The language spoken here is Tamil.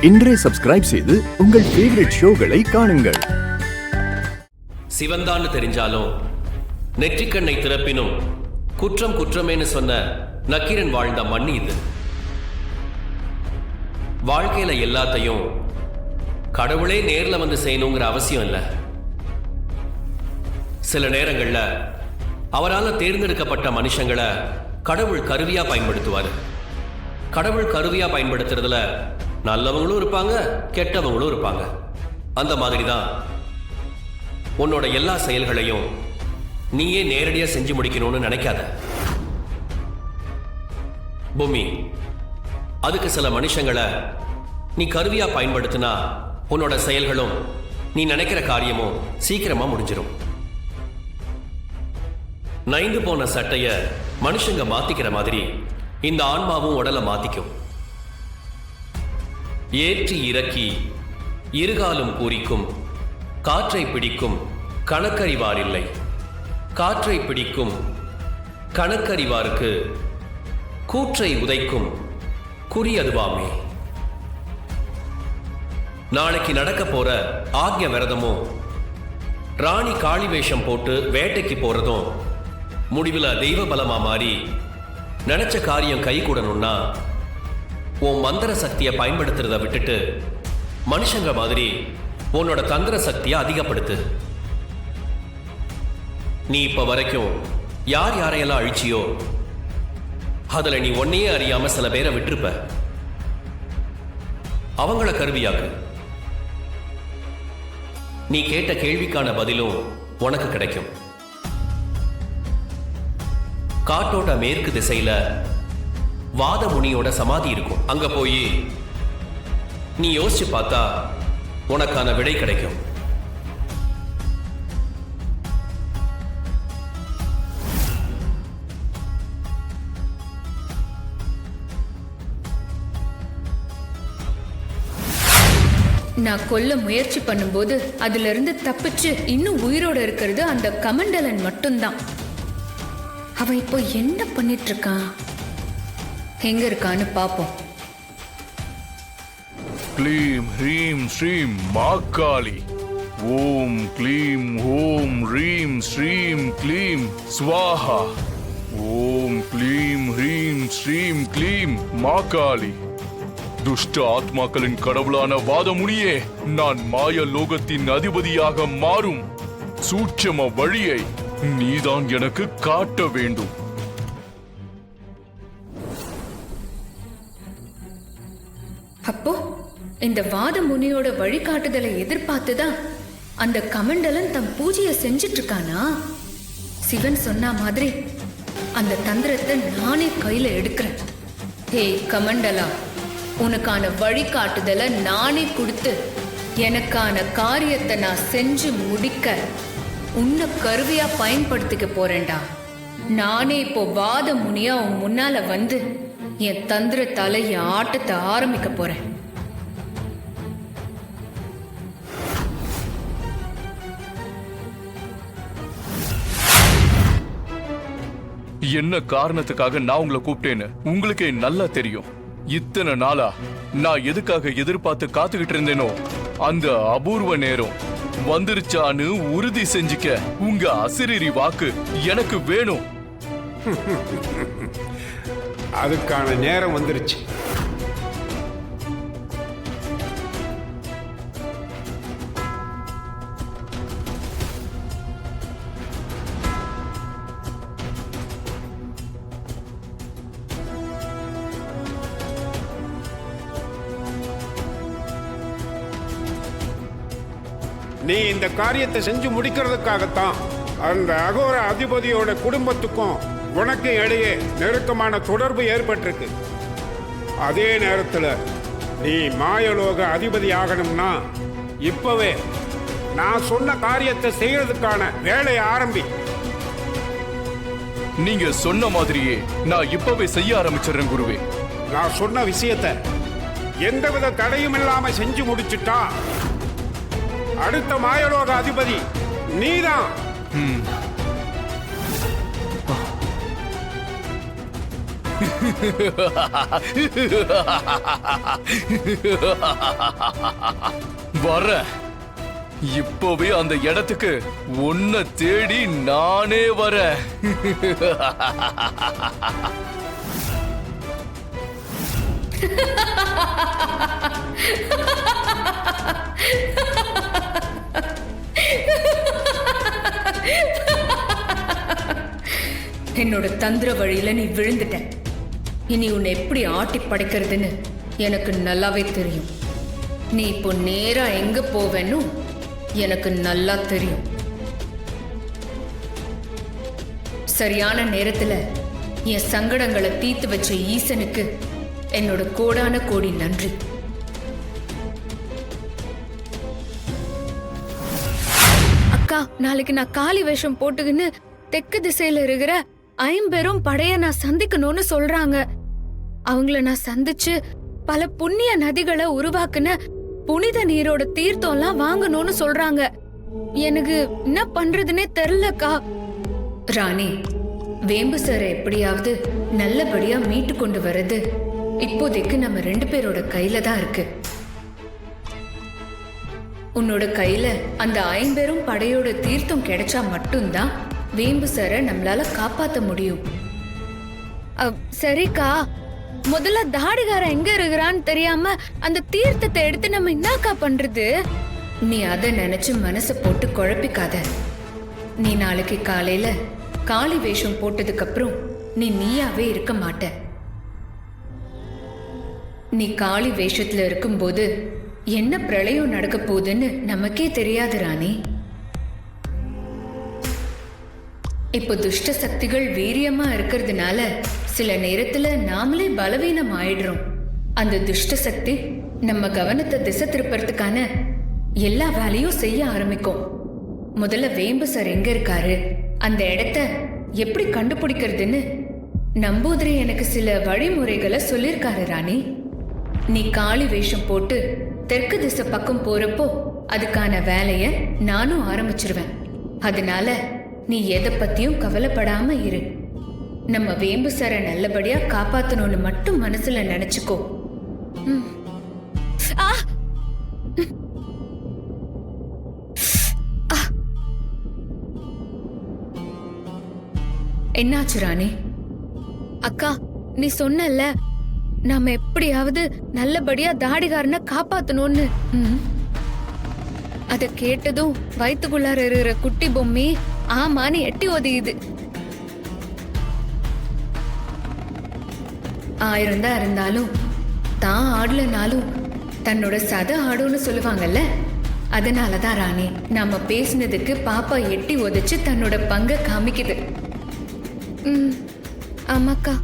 இன்றே சப்ஸ்கிரைப் செய்து உங்கள் ஃபேவரட் ஷோகளை காணுங்கள். சிவந்தான்னு தெரிஞ்சாலும் நெற்றிக்கண்ணை திறப்பினும் குற்றம் குற்றமேன்னு சொன்ன நக்கீரன் வாழ்ந்த மண் இது. வாழ்க்கையில எல்லாத்தையும் கடவுளே நேர்ல வந்து செய்யணுங்கிற அவசியம் இல்லை. சில நேரங்கள்ல அவரால் தேர்ந்தெடுக்கப்பட்ட மனுஷங்களை கடவுள் கருவியா பயன்படுத்துவார். கடவுள் கருவியா பயன்படுத்துறதுல நல்லவங்களும் இருப்பாங்க, கெட்டவங்களும் இருப்பாங்க. அந்த மாதிரி தான் உன்னோட எல்லா செயல்களையும் நீயே நேரடியா செஞ்சு முடிக்கணும்னு நினைக்காத பூமி. அதுக்கு சில மனுஷங்களை நீ கருவியா பயன்படுத்தினா உன்னோட செயல்களும் நீ நினைக்கிற காரியமும் சீக்கிரமா முடிஞ்சிடும். நைந்து போன சட்டைய மனுஷங்க மாத்திக்கிற மாதிரி இந்த ஆன்மாவும் உடலை மாத்திக்கும். ஏற்றி இறக்கி இருகாலும் பூரிக்கும் காற்றை பிடிக்கும் கணக்கறிவார் இல்லை. காற்றை பிடிக்கும் கணக்கறிவாருக்கு கூற்றை உதைக்கும் குறி அதுவாமே. நாளைக்கு நடக்க போற ஆக்ஞ விரதமும் ராணி காளி வேஷம் போட்டு வேட்டைக்கு போறதும் முடிவில் தெய்வ பலமா மாறி நினைச்ச காரியம் கை கூடணும்னா உன் மந்திர சக்தியை பயன்படுத்துறத விட்டுட்டு மனுஷங்க மாதிரி உன்னோட தந்திர சக்தியை அதிகப்படுத்து. நீ இப்ப வரைக்கும் யார் யாரையெல்லாம் அழிச்சியோ அதுல நீ ஒன்னையே அறியாம சில பேரை விட்டுருப்ப. அவங்கள கருவியாக்கு. நீ கேட்ட கேள்விக்கான பதிலும் உனக்கு கிடைக்கும். காட்டோட மேற்கு திசையில வாதமுனியோட சமாதி இருக்கும். அங்க போய் நீ யோசிச்சு பார்த்தா உனக்கான விடை கிடைக்கும். நான் கொல்ல முயற்சி பண்ணும்போது அதுல இருந்து தப்பிச்சு இன்னும் உயிரோட இருக்கிறது அந்த கமண்டலன் மட்டும்தான். அவன் இப்போ என்ன பண்ணிட்டு இருக்கான், எங்க இருக்கான்னு பாப்போம். க்ளீம் ஹ்ரீம் ஸ்ரீம் மாகாளி. ஓம் க்ளீம் ஓம் ஹ்ரீம் ஸ்ரீம் க்ளீம் ஸ்வாஹா. ஓம் க்ளீம் ஹ்ரீம் ஸ்ரீம் க்ளீம் மாகாளி. துஷ்ட ஆத்மாக்களின் கடவுளான வாதமுனியே, நான் மாய லோகத்தின் அதிபதியாக மாறும் சூட்சம வழியை நீதான் எனக்கு காட்ட வேண்டும். அப்போ இந்த வாத முனியோட வழிகாட்டுதலை எதிர்பார்த்துதான் அந்த கமண்டலன் தம் பூஜையை செஞ்சிட்டு இருக்கானா? சிவன் சொன்ன மாதிரி அந்த தந்திரத்தை நானே கையில எடுக்கிறேன். ஹே கமண்டலா, உனக்கான வழிகாட்டுதலை நானே கொடுத்து எனக்கான காரியத்தை நான் செஞ்சு முடிக்க உன்னை கருவியா பயன்படுத்திக்க போறேன்டா. நானே இப்போ வாத முனியா உன் முன்னால வந்து என் தந்திரத்தால என் ஆட்டத்தை ஆரம்பிக்க போறேன். என்ன காரணத்துக்காக நான் உங்களை கூப்பிட்டேன்னு உங்களுக்கே நல்லா தெரியும். இத்தனை நாளா நான் எதுக்காக எதிர்பார்த்து காத்துக்கிட்டு இருந்தேனோ அந்த அபூர்வ நேரம் வந்துருச்சான்னு உறுதி செஞ்சுக்க உங்க அசிரீரி வாக்கு எனக்கு வேணும். அதுக்கான நேரம் வந்துருச்சு. நீ இந்த காரியத்தை செஞ்சு முடிக்கிறதுக்காகத்தான் அந்த அகோர அதிபதியோட குடும்பத்துக்கும் உனக்கு இடையே நெருக்கமான தொடர்பு ஏற்பட்டிருக்கு. அதே நேரத்தில் நீ மாயலோக அதிபதி ஆகணும்னா இப்பவே நான் சொன்ன காரியத்தை செய்யறதுக்கான வேலையை ஆரம்பி. நீங்க சொன்ன மாதிரியே நான் இப்பவே செய்ய ஆரம்பிச்சிடுறேன் குருவே. நான் சொன்ன விஷயத்தை எந்தவித தடையும் இல்லாம செஞ்சு முடிச்சுட்டா அடுத்த மாயலோக அதிபதி நீதான். வரேன். இப்பவே அந்த இடத்துக்கு உன்னை தேடி நானே வரேன். என்னோட தந்திர வழியில நீ விழுந்துட்ட. இனி உன்னை எப்படி ஆட்டி படைக்கிறதுன்னு எனக்கு நல்லாவே தெரியும். நீ இப்போ நேரா எங்க போவேன்னு எனக்கு நல்லா தெரியும். சரியான நேரத்துல என் சங்கடங்களை தீர்த்து வச்ச ஈசனுக்கு என்னோட கோடான கோடி நன்றி. அக்கா, நாளைக்கு நான் காளி வேஷம் போட்டுக்கின்னு தெற்கு திசையில இருக்கிற ஐம்பெரும் படைய நான் சந்திக்கணும்னு சொல்றாங்க. அவங்கள நான் சந்திச்சு பல புண்ணிய நதிகளை உருவாக்குன புனித நீரோட தீர்த்தம்லாம் வாங்கணும்னு சொல்றாங்க. எனக்கு என்ன பண்றதுன்னே தெரியலக்கா. ராணி, வேம்பு சார் எப்படியாவது நல்லபடியா மீட்டு கொண்டு வர்றது இப்போதைக்கு நம்ம 2 பேரோட கையில தான் இருக்கு. உன்னோட கையில அந்த 5 பேரும் படையோட தீர்த்தம் கிடைச்சா மட்டும்தான் வேம்பு சாரை நம்மளால காப்பாத்த முடியும். சரிக்கா, முதல்ல தாடிகார எங்க இருக்கிறான்னு தெரியாம அந்த தீர்த்தத்தை எடுத்து நம்ம என்னக்கா பண்றது? நீ அதை நினைச்சு மனசை போட்டு குழப்பிக்காத. நீ நாளைக்கு காலையில காளி வேஷம் போட்டதுக்கு அப்புறம் நீ நீயாவே இருக்க மாட்ட. நீ காளி வேஷத்துல இருக்கும்போது என்ன பிரளயம் நடக்க போகுதுன்னு நமக்கே தெரியாது ராணி. இப்போ துஷ்ட சக்திகள் வீரியமா இருக்கிறதுனால சில நேரத்துல நாமளே பலவீனம் ஆயிடுறோம். அந்த துஷ்ட சக்தி நம்ம கவனத்தை திசை திருப்பறதுக்கான எல்லா வேலையும் செய்ய ஆரம்பிக்கும். முதல்ல வேம்பு சார் எங்க இருக்காரு, அந்த இடத்த எப்படி கண்டுபிடிக்கிறதுன்னு நம்பூதிரி எனக்கு சில வழிமுறைகளை சொல்லியிருக்காரு ராணி. நீ காளி வேஷம் போட்டு தெற்கு திசை பக்கம் போறப்போ அதுக்கான வேலைய நானும் ஆரம்பிச்சிருவேன். அதனால நீ எதை பத்தியும் கவலைப்படாம இரு. நம்ம வேம்பு சாரை நல்லபடியா காப்பாத்தணும்னு மட்டும் மனசுல நினைச்சுக்கோ. என்னாச்சு ராணி? அக்கா, நீ சொன்னல நாம எப்படியாவது நல்லபடியா தாடிகாரனை காப்பாத்தணும்னு. அத கேட்டதும் வயிற்றுக்குள்ளார இருக்கிற குட்டி பொம்மி ஆமான்னு எட்டி ஒதியுது. 1000 தான் இருந்தாலும் தான் ஆடலனாலும் தன்னோட சத ஆடுன்னு சொல்லுவாங்கல்ல, அதனாலதான் ராணி நாம பேசினதுக்கு பாப்பா எட்டி உதைச்சு தன்னோட பங்கை காமிக்குது. ஆமாக்கா.